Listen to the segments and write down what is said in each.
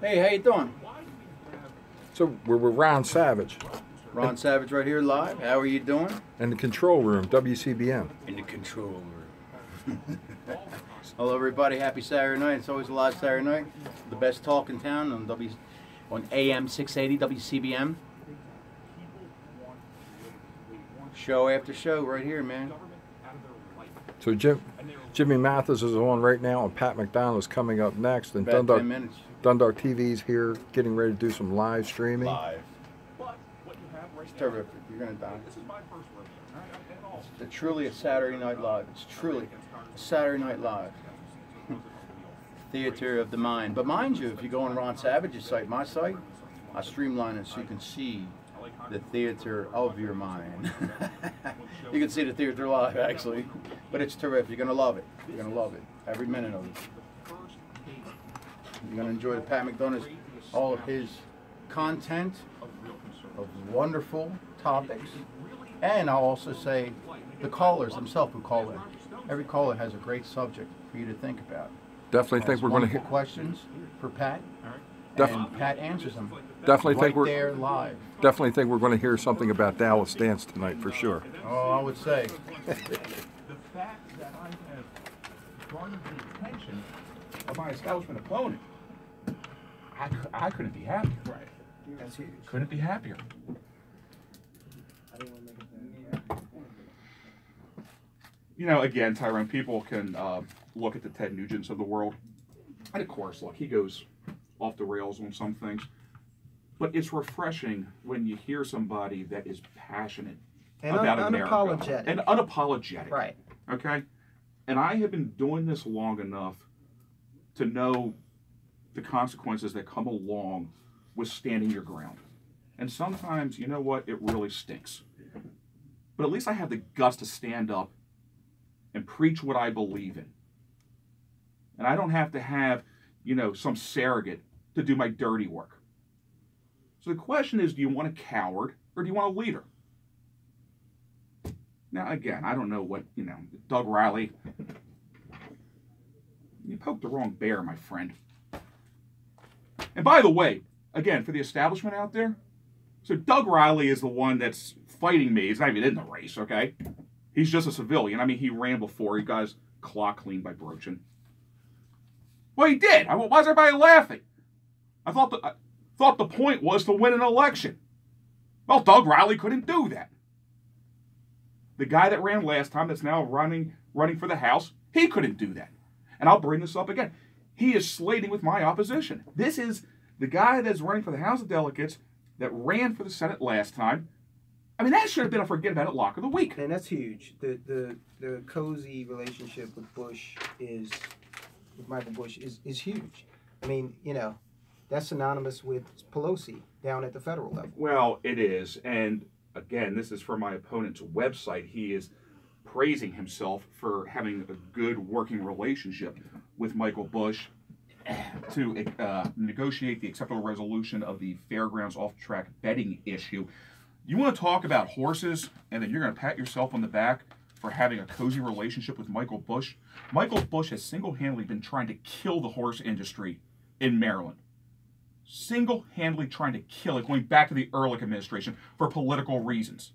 Hey, how you doing? So we're with Ron Savage. Ron Savage right here live. How are you doing? In the control room, WCBM. In the control room. Hello, everybody. Happy Saturday night. It's always a live Saturday night. The best talk in town on AM 680 WCBM. Show after show right here, man. So Jimmy Mathis is on right now, and Pat McDonald is coming up next. And About 10 minutes. Dundalk TV's here, getting ready to do some live streaming. Live. It's terrific. You're going to die. It's truly a Saturday Night Live. It's truly a Saturday Night Live. Theater of the mind. But mind you, if you go on Ron Savage's site, my site, I streamline it so you can see the theater of your mind. You can see the theater live, actually. But it's terrific. You're going to love it. You're going to love it. Every minute of it. You're going to enjoy the Pat McDonald's, all of his content of wonderful topics. And I'll also say the callers themselves who call in. Every caller has a great subject for you to think about. Definitely think we're going to hear questions for Pat, and Pat answers them. Definitely think we're there live. Definitely think we're going to hear something about Dallas dance tonight for sure. Oh, I would say. The fact that I have garnered the attention of my establishment opponent, I couldn't be happier. Right. That's huge. Couldn't be happier. You know, again, Tyrone, people can look at the Ted Nugents of the world. And of course, look, he goes off the rails on some things. But it's refreshing when you hear somebody that is passionate and about unapologetic. America. And unapologetic. Right. Okay? And I have been doing this long enough to know the consequences that come along with standing your ground. And sometimes, you know what, it really stinks. But at least I have the guts to stand up and preach what I believe in. And I don't have to have, you know, some surrogate to do my dirty work. So the question is, do you want a coward or do you want a leader? Now, again, I don't know what, you know, Doug Riley, you poked the wrong bear, my friend. And by the way, again, for the establishment out there, so Doug Riley is the one that's fighting me. He's not even in the race, okay? He's just a civilian. I mean, he ran before. He got his clock cleaned by Brochin. Well, he did. Why is everybody laughing? I thought the point was to win an election. Well, Doug Riley couldn't do that. The guy that ran last time that's now running for the House, he couldn't do that. And I'll bring this up again. He is slating with my opposition. This is the guy that's running for the House of Delegates that ran for the Senate last time. I mean, that should have been a forget about it lock of the week. And that's huge. The cozy relationship with Michael Bush is huge. I mean, you know, that's synonymous with Pelosi down at the federal level. Well, it is. And again, this is from my opponent's website. He is praising himself for having a good working relationship with Michael Bush to negotiate the acceptable resolution of the fairgrounds off-track betting issue. You want to talk about horses, and then you're going to pat yourself on the back for having a cozy relationship with Michael Bush? Michael Bush has single-handedly been trying to kill the horse industry in Maryland. Single-handedly trying to kill it, going back to the Ehrlich administration for political reasons.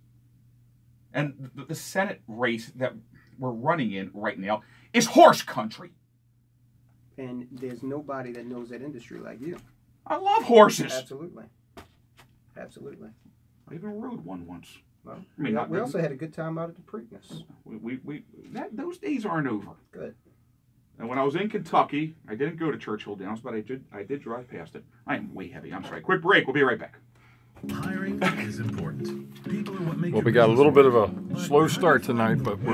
And the Senate race that we're running in right now is horse country. And there's nobody that knows that industry like you. I love horses. Absolutely. Absolutely. I even rode one once. Well, I mean, we also had a good time out at the Preakness. Those days aren't over. Good. And when I was in Kentucky, I didn't go to Churchill Downs, but I did drive past it. I am way heavy. I'm sorry. Quick break. We'll be right back. Hiring is important. People are what make Well, we got a little bit of a slow start tonight, but we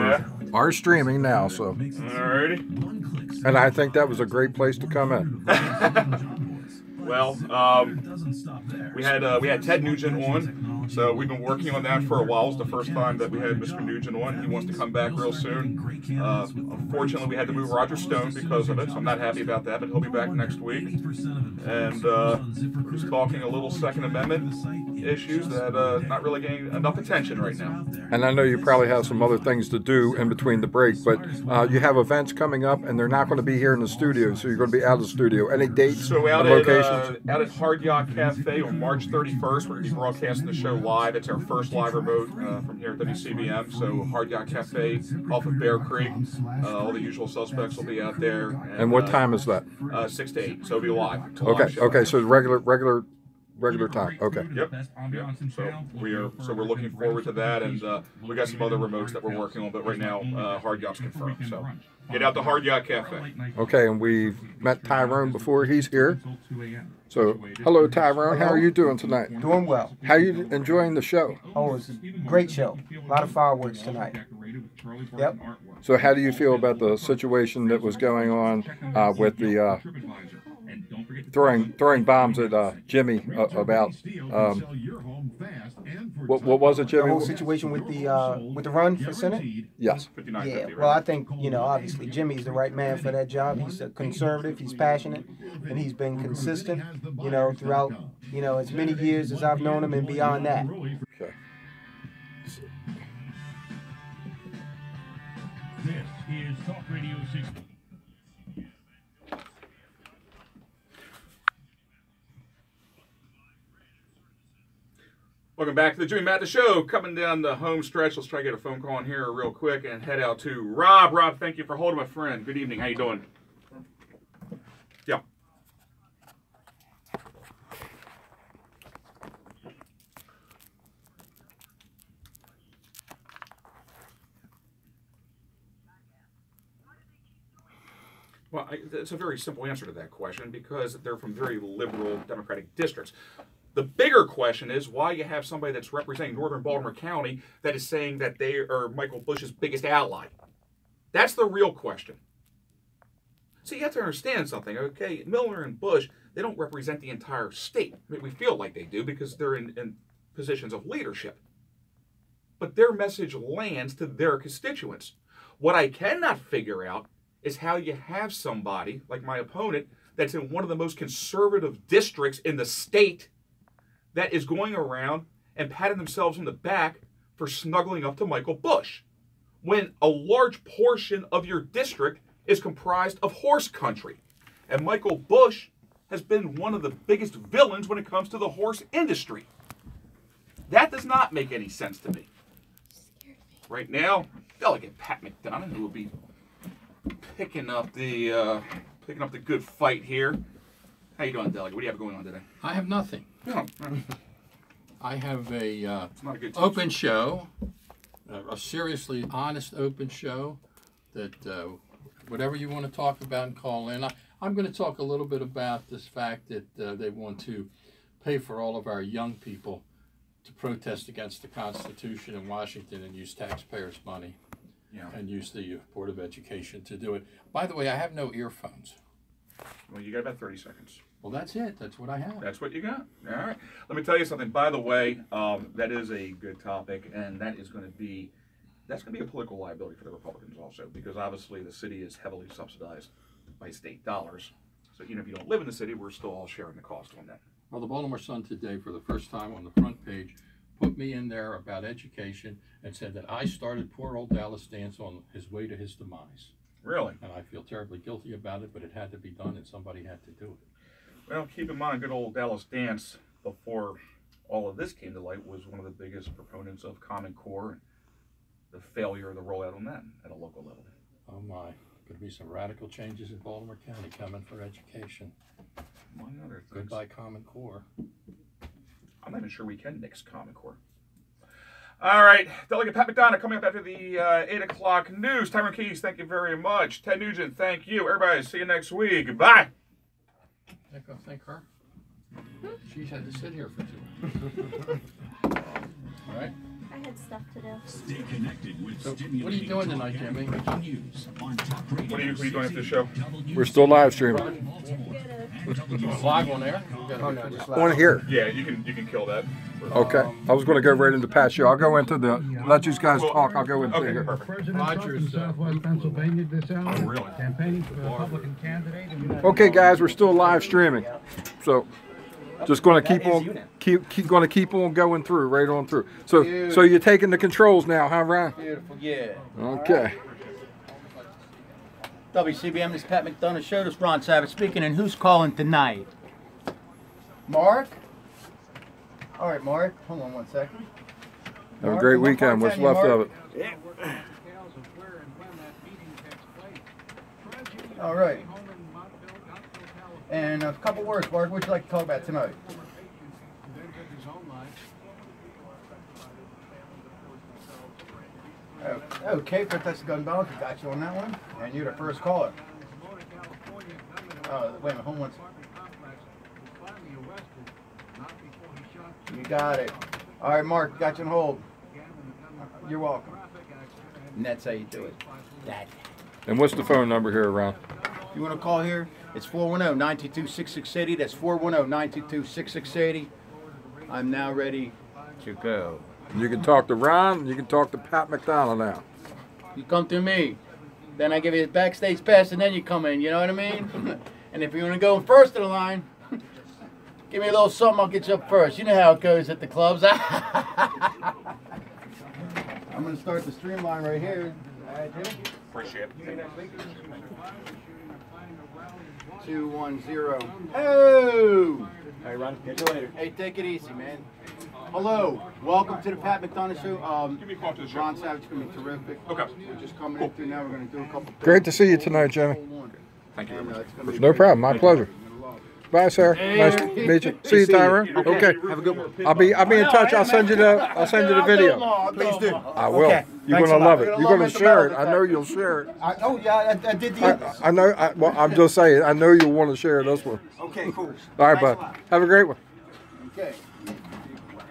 are streaming now, so. Alrighty. And I think that was a great place to come in. Well, we had Ted Nugent on. So we've been working on that for a while. It's the first time that we had Mr. Nugent on. He wants to come back real soon. Unfortunately, we had to move Roger Stone because of it, so I'm not happy about that, but he'll be back next week. And we're just talking a little Second Amendment issues that not really getting enough attention right now. And I know you probably have some other things to do in between the break, but you have events coming up, and they're not going to be here in the studio, so you're going to be out of the studio. Any dates So and locations? Out at Hard Yacht Cafe on March 31st, we're going to be broadcasting the show live. It's our first live remote from here at Wcbm. So Hard Yacht Cafe off of Bear Creek. All the usual suspects will be out there. And what time is that? 6 to 8. So it'll be live. Okay. So regular time. Okay. Yep. So we're looking forward to that, and we got some other remotes that we're working on, but right now Hard Yacht's confirmed. So get out to Hard Yacht Cafe. Okay, and we've met Tyrone before. He's here. So hello, Tyrone. How are you doing tonight? Doing well. How are you enjoying the show? Oh, it's a great show. A lot of fireworks tonight. Yep. So how do you feel about the situation that was going on with the throwing bombs at Jimmy about what was it, Jimmy? The whole situation with the run for Senate? Yes. Yeah, well, I think, obviously Jimmy's the right man for that job. He's a conservative, he's passionate, and he's been consistent, throughout, as many years as I've known him and beyond that. Okay. This is Talk Radio 60. Welcome back to the Jimmy Mathis Show. Coming down the home stretch. Let's try to get a phone call in here real quick and head out to Rob. Rob, thank you for holding, my friend. Good evening. How you doing? Yeah. Well, it's a very simple answer to that question because they're from very liberal Democratic districts. The bigger question is why you have somebody that's representing northern Baltimore County that is saying that they are Michael Bush's biggest ally. That's the real question. See, you have to understand something, okay? Miller and Bush, they don't represent the entire state. I mean, we feel like they do because they're in positions of leadership. But their message lands to their constituents. What I cannot figure out is how you have somebody like my opponent that's in one of the most conservative districts in the state that is going around and patting themselves on the back for snuggling up to Michael Bush, when a large portion of your district is comprised of horse country. And Michael Bush has been one of the biggest villains when it comes to the horse industry. That does not make any sense to me. Right now, Delegate Pat McDonough, who will be picking up the good fight here. How you doing, Delegate? What do you have going on today? I have nothing. No. I have a not a good open show, a seriously honest open show that whatever you want to talk about and call in. I'm going to talk a little bit about this fact that they want to pay for all of our young people to protest against the Constitution in Washington and use taxpayers' money and use the Board of Education to do it. By the way, I have no earphones. Well, you got about 30 seconds. Well, that's it. That's what I have. That's what you got. All right. Let me tell you something. By the way, that is a good topic, and that's going to be a political liability for the Republicans also, because obviously the city is heavily subsidized by state dollars. So even if you don't live in the city, we're still all sharing the cost on that. Well, the Baltimore Sun today, for the first time on the front page, put me in there about education and said that I started poor old Dallas Dance on his way to his demise. Really? And I feel terribly guilty about it, but it had to be done and somebody had to do it. Well, keep in mind, good old Dallas Dance, before all of this came to light, was one of the biggest proponents of Common Core and the failure of the rollout on that at a local level. Oh my, could be some radical changes in Baltimore County coming for education. Among other things. Goodbye Common Core. I'm not even sure we can nix Common Core. All right, Delegate Pat McDonough coming up after the 8 o'clock news. Tyrone Keys, thank you very much. Ted Nugent, thank you. Everybody, see you next week. Goodbye. Thank her. She's had to sit here for 2 hours. All right. I had stuff to do. Stay connected with So, what are you doing tonight, Jimmy? News on Talk Radio. What are you doing after the show? We're still live streaming. Live on air? You gotta Oh, be no, pretty- just On here. Yeah, you can kill that. Okay. I was going to go right into Pat's show. I'll go into the, let you guys talk. I'll go into Okay, here. perfect. President Rogers, Trump in Southwest Pennsylvania this hour. Oh, really? Campaigning for the Republican candidate. And Okay, guys, we're still live streaming. So just going to keep on keep on going through, right on through. So you're taking the controls now, huh, Ryan? Beautiful, yeah. Okay. WCBM, this is Pat McDonough Show. This is Ron Savage speaking, and who's calling tonight? Mark? All right, Mark. Hold on one second. Have a great weekend. What's left of it? All right. And a couple words, Mark. What would you like to talk about tonight? Okay, Protest Gun Balance, we got you on that one. And you're the first caller. Wait a minute, hold on. You got it. All right, Mark, got you on hold. You're welcome. And that's how you do it. That. And what's the phone number here, Ron? You want to call here? It's 410-922-6680. That's 410-922-6680. I'm now ready to go. You can talk to Ron. You can talk to Pat McDonough now. You come to me. Then I give you a backstage pass, and then you come in. You know what I mean? And if you want to go first in the line, give me a little something. I'll get you up first. You know how it goes at the clubs. I'm going to start the streamline right here. All right, Jimmy? Appreciate it. 210. Oh! All right, Ron. Catch you later. Hey, take it easy, man. Hello. Welcome to the Pat McDonough Show. Give me a call to the show. Ron Savage is going to be terrific. Okay. We're just coming in through now. We're going to do a couple. Great to see you tonight, Jimmy. Thank you. And, No problem. My pleasure. Bye, sir. Nice to meet you. See you, Tyra. Okay. Have a good one. I'll be in touch. I'll send you the video. Please do. I will. Okay. You're Thanks gonna a lot. love it. You're gonna share it. I know you'll share it. I did the others. I know. Well, I'm just saying. I know you'll want to share this one. Okay, cool. All right, Thanks a bud. lot. Have a great one. Okay.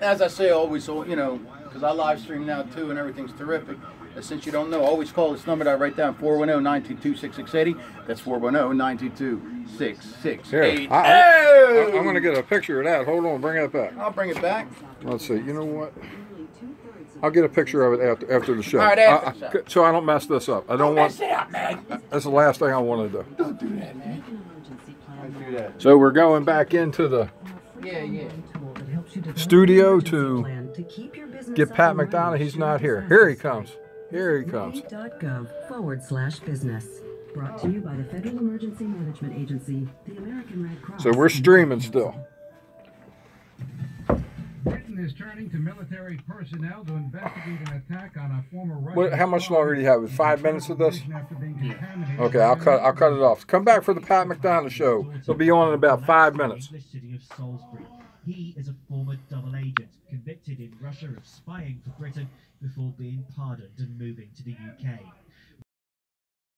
As I say always, you know, because I live stream now too, and everything's terrific. Since you don't know, always call this number that I write down, 410-922-6680. That's 410-922-6680. Here, I'm going to get a picture of that. Hold on, bring it back. I'll bring it back. Let's see. You know what? I'll get a picture of it after the show. All right, after the show. So I don't mess this up. I don't want. Mess it up, man. That's the last thing I want to do. Don't do that, man. Don't do that. So we're going back into the Yeah. studio to get Pat McDonough. He's not here. Here he comes. Here he comes. .gov/business. Brought to you by the Federal Emergency Management Agency, the American Red Cross. So we're streaming still. Britain is turning to military personnel to investigate an attack on a former Russian. How much longer do you have? 5 minutes of this? After being contaminated Okay, I'll cut it off. Come back for the Pat McDonough show. It'll be on in about 5 minutes. City of Salisbury. He is a former double agent convicted in Russia of spying for Britain before being pardoned and moving to the UK.